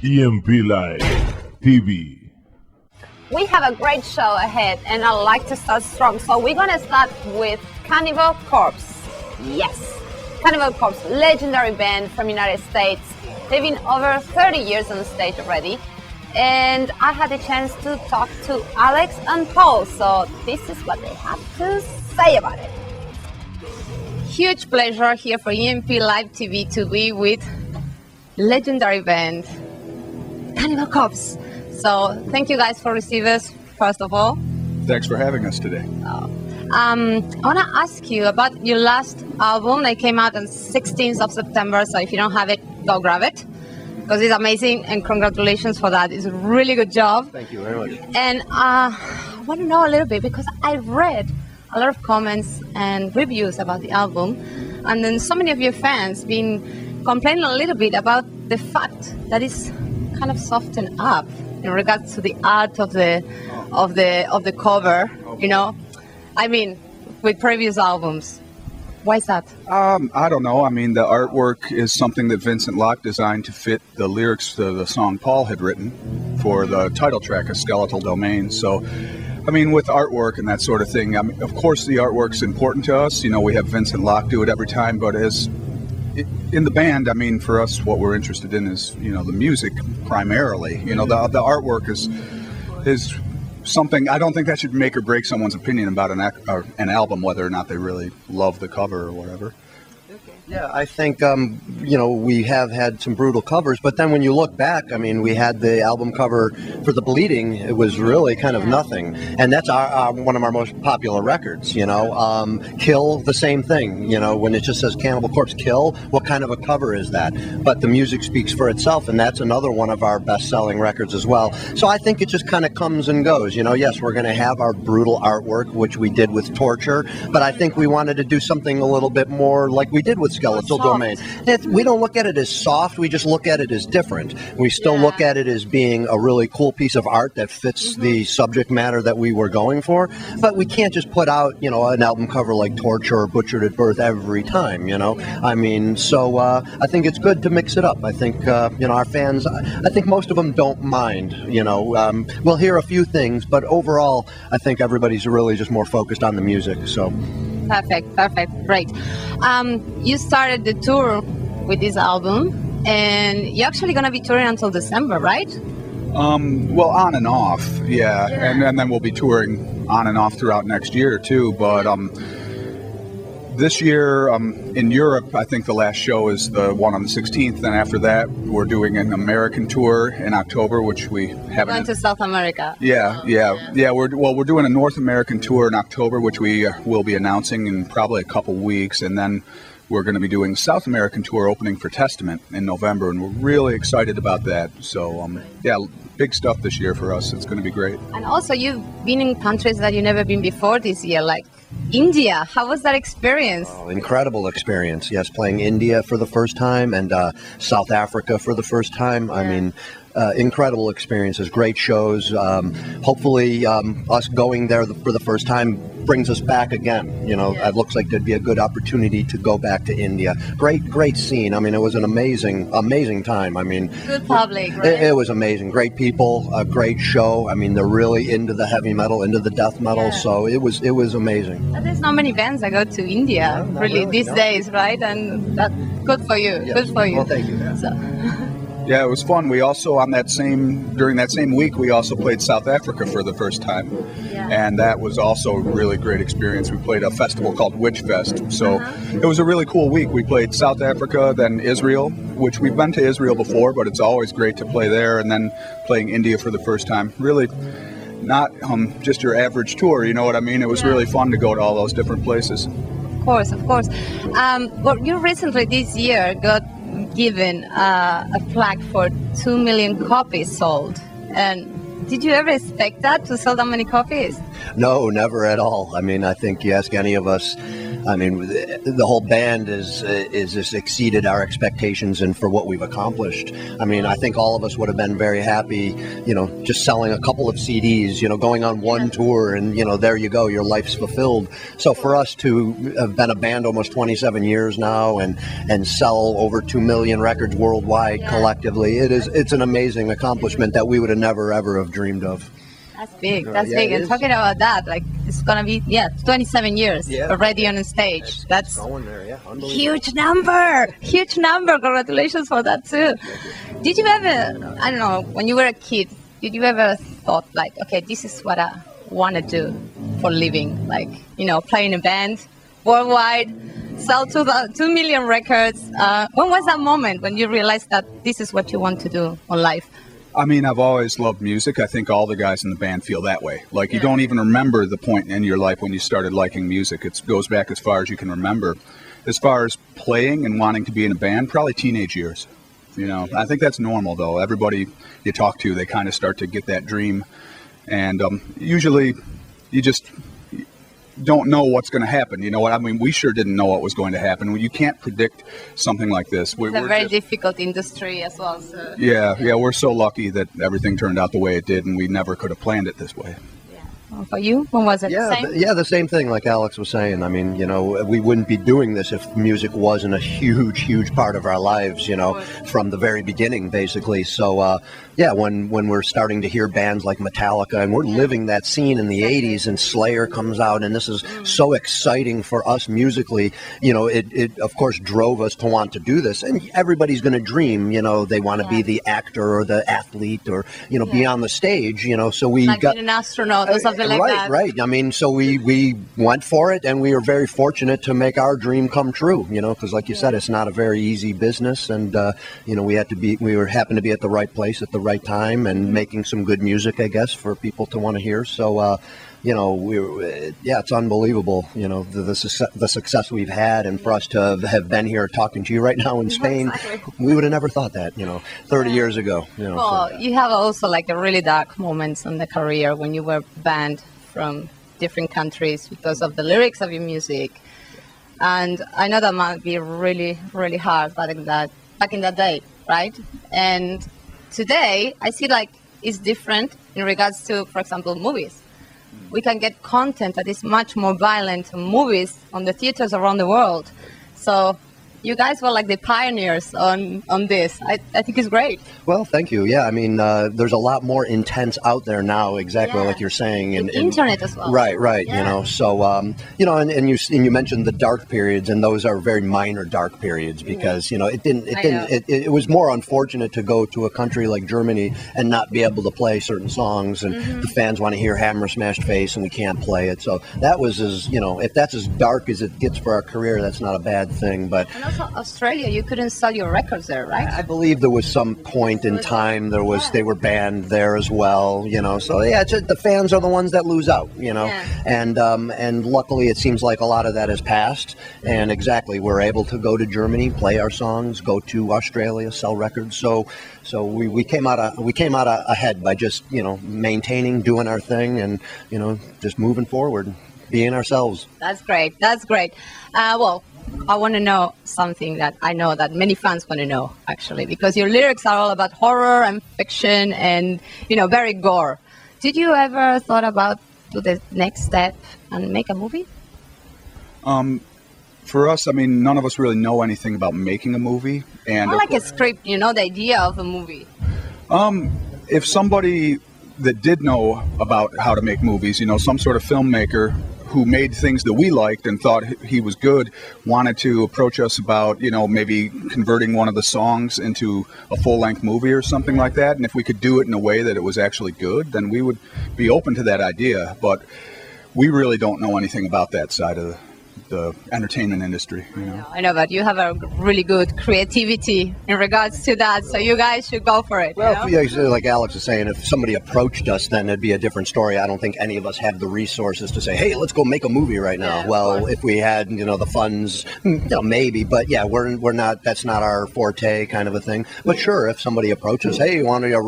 EMP Live TV. We have a great show ahead, and I'd like to start strong. So we're going to start with Cannibal Corpse. Yes, Cannibal Corpse, legendary band from United States. They've been over 30 years on the stage already. And I had the chance to talk to Alex and Paul, so this is what they have to say about it. Huge pleasure here for EMP Live TV to be with legendary band Cannibal Corpse. So thank you guys for receiving us, first of all. Thanks for having us today. I want to ask you about your last album. They came out on 16th of September, so if you don't have it, go grab it, because it's amazing, and congratulations for that. It's a really good job. Thank you very much. And I want to know a little bit, because I read a lot of comments and reviews about the album, and then so many of your fans been complaining a little bit about the fact that it's kind of softened up in regards to the art of the cover, you know. I mean, with previous albums. Why is that? I don't know. I mean, the artwork is something that Vincent Locke designed to fit the lyrics to the song Paul had written for the title track of Skeletal Domain. So, I mean, with artwork and that sort of thing, I mean, of course the artwork's important to us. You know, we have Vincent Locke do it every time, but in the band, I mean, for us, what we're interested in is, you know, the music primarily. You know, the artwork is something. I don't think that should make or break someone's opinion about an album, whether or not they really love the cover or whatever. Yeah, I think, you know, we have had some brutal covers, but then when you look back, I mean, we had the album cover for The Bleeding. It was really kind of nothing. And that's one of our most popular records, you know. Kill, the same thing, you know, when it just says Cannibal Corpse Kill, what kind of a cover is that? But the music speaks for itself, and that's another one of our best-selling records as well. So I think it just kind of comes and goes, you know. Yes, we're going to have our brutal artwork, which we did with Torture, but I think we wanted to do something a little bit more like we did with Skeletal Domain. We don't look at it as soft, we just look at it as different. We still look at it as being a really cool piece of art that fits the subject matter that we were going for, but we can't just put out, you know, an album cover like Torture or Butchered at Birth every time, you know. I mean, so I think it's good to mix it up. I think, you know, our fans, I think most of them don't mind, you know. We'll hear a few things, but overall, I think everybody's really just more focused on the music, so. Perfect, great. You started the tour with this album, and you're actually going to be touring until December, right? Well, on and off, yeah. And then we'll be touring on and off throughout next year too. But this year in Europe, I think the last show is the one on the 16th, and after that we're doing an American tour in October, which we haven't. Going to South America. Yeah. We're doing a North American tour in October, which we will be announcing in probably a couple weeks, and then we're going to be doing a South American tour opening for Testament in November, and we're really excited about that. So yeah, big stuff this year for us. It's going to be great. And also, you've been in countries that you've never been before this year, like India. How was that experience? Oh, incredible experience. Yes, playing India for the first time and South Africa for the first time. Yeah. I mean, incredible experiences, great shows. Hopefully, us going there for the first time brings us back again. You know, it looks like there'd be a good opportunity to go back to India. Great scene. I mean, it was an amazing time. I mean, good public, right? It was amazing. Great people, a great show. I mean, they're really into the heavy metal, into the death metal. So it was amazing. But there's not many bands that go to India really these days, right? And that's good for you. Yes. Good for you. Well, thank you. So. Yeah, it was fun. We also, during that same week, we also played South Africa for the first time. Yeah. And that was also a really great experience. We played a festival called Witch Fest. So it was a really cool week. We played South Africa, then Israel, which we've been to Israel before, but it's always great to play there. And then playing India for the first time. Really not just your average tour, you know what I mean? It was really fun to go to all those different places. Of course. Well, you recently this year got given a plaque for 2 million copies sold, and did you ever expect that, to sell that many copies? No, never at all. I mean, I think you ask any of us I mean, the whole band is just exceeded our expectations and for what we've accomplished. I mean, I think all of us would have been very happy, you know, just selling a couple of CDs, you know, going on one tour, and, you know, there you go, your life's fulfilled. So for us to have been a band almost 27 years now and sell over 2 million records worldwide collectively, it's an amazing accomplishment that we would have never ever have dreamed of. That's big. That's big. And talking about that, like, it's gonna be 27 years already on the stage. That's going there, huge number. Huge number. Congratulations for that too. Did you ever, I don't know, when you were a kid, did you ever thought like, okay, this is what I want to do for a living? Like, you know, play in a band worldwide, sell 2 million records. When was that moment when you realized that this is what you want to do on life? I mean, I've always loved music. I think all the guys in the band feel that way. Like, you don't even remember the point in your life when you started liking music. It goes back as far as you can remember. As far as playing and wanting to be in a band, probably teenage years. You know, I think that's normal, though. Everybody you talk to, they kind of start to get that dream. And usually you just don't know what's going to happen. You know what I mean? We sure didn't know what was going to happen. You can't predict something like this. It's a very difficult industry as well. So. Yeah, we're so lucky that everything turned out the way it did, and we never could have planned it this way. For you, when was it? The same thing, like Alex was saying. I mean, you know, we wouldn't be doing this if music wasn't a huge part of our lives, you know, from the very beginning, basically. So, when we're starting to hear bands like Metallica, and we're living that scene in the 80s, and Slayer comes out, and this is so exciting for us musically, you know, it of course drove us to want to do this. And everybody's going to dream, you know, they want to be the actor or the athlete or, you know, be on the stage, you know, so we like got being an astronaut or something like that. Right. I mean, so we went for it, and we were very fortunate to make our dream come true, you know, because like you said, it's not a very easy business, and, you know, we happened to be at the right place at the right time and making some good music, I guess, for people to want to hear. So, you know, it's unbelievable, you know, the success we've had, and for us to have been here talking to you right now in Spain, we would have never thought that, you know, 30 years ago. You know, well, you have also like a really dark moments in the career when you were banned from different countries because of the lyrics of your music, and I know that might be really, really hard back in that day, right? And today, I see like it's different in regards to, for example, movies. We can get content that is much more violent in movies on the theaters around the world. So you guys were like the pioneers on this. I think it's great. Well, thank you. Yeah, I mean, there's a lot more intense out there now, exactly like you're saying. And internet as well. Right. Yeah. You know, so, you know, and you mentioned the dark periods, and those are very minor dark periods because, you know, it was more unfortunate to go to a country like Germany and not be able to play certain songs, and the fans want to hear Hammer Smashed Face and we can't play it. So that was you know, if that's as dark as it gets for our career, that's not a bad thing. But and also Australia, you couldn't sell your records there, right? I believe there was some point in time they were banned there as well, you know. So yeah, the fans are the ones that lose out, you know. And luckily it seems like a lot of that has passed, and we're able to go to Germany, play our songs, go to Australia, sell records. So we came out ahead by just, you know, maintaining, doing our thing, and, you know, just moving forward, being ourselves. That's great. Well, I want to know something that I know that many fans want to know, actually, because your lyrics are all about horror and fiction and, you know, very gore. Did you ever thought about do the next step and make a movie? For us, I mean, none of us really know anything about making a movie. And like a script, you know, the idea of a movie. If somebody that did know about how to make movies, you know, some sort of filmmaker who made things that we liked and thought he was good, wanted to approach us about, you know, maybe converting one of the songs into a full-length movie or something like that. And if we could do it in a way that it was actually good, then we would be open to that idea. But we really don't know anything about that side of the entertainment industry. You know? I know, but you have a really good creativity in regards to that, so you guys should go for it. Well, like Alex is saying, if somebody approached us, then it'd be a different story. I don't think any of us have the resources to say, hey, let's go make a movie right now. Yeah, well, if we had, you know, the funds, you know, maybe, but yeah, we're not, that's not our forte kind of a thing. But sure, if somebody approaches, hey, you want to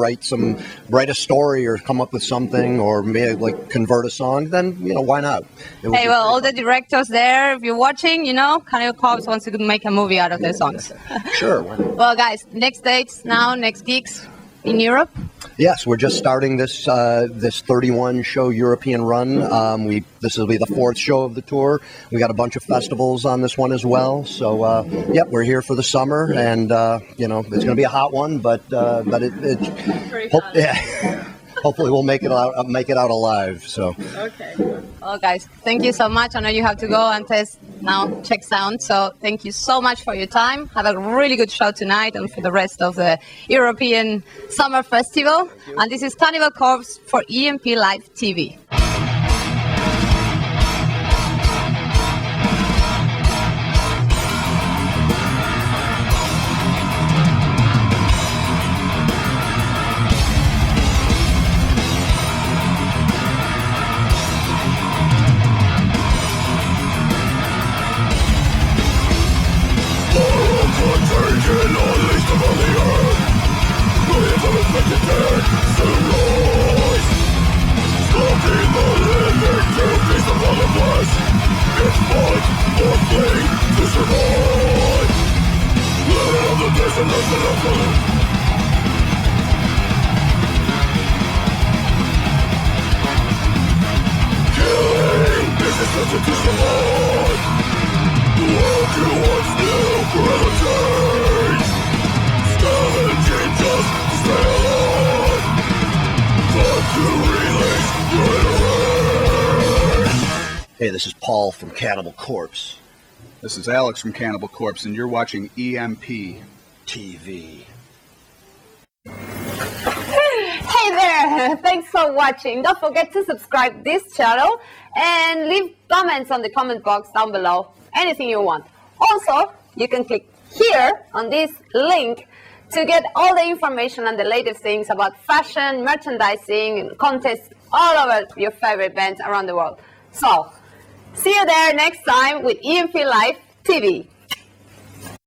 write a story or come up with something or maybe like convert a song, then, you know, why not? Hey, well, all the directors there there, if you're watching, you know, Cannibal Corpse wants to make a movie out of their songs. Sure. Well, guys, next dates now, next gigs in Europe? Yes, we're just starting this this 31 show European run. This will be the 4th show of the tour. We got a bunch of festivals on this one as well. So yep, we're here for the summer, and you know, it's going to be a hot one, but hopefully we'll make it out alive. So okay. Well, guys, thank you so much. I know you have to go and test now, check sound. So thank you so much for your time. Have a really good show tonight and for the rest of the European Summer Festival. And this is Cannibal Corpse for EMP Live TV. Hey, this is Paul from Cannibal Corpse. This is Alex from Cannibal Corpse, and you're watching EMP TV. Hey there! Thanks for watching. Don't forget to subscribe this channel and leave comments on the comment box down below. Anything you want. Also, you can click here on this link to get all the information and the latest things about fashion, merchandising, contests all over your favorite bands around the world. So, see you there next time with EMP Live TV.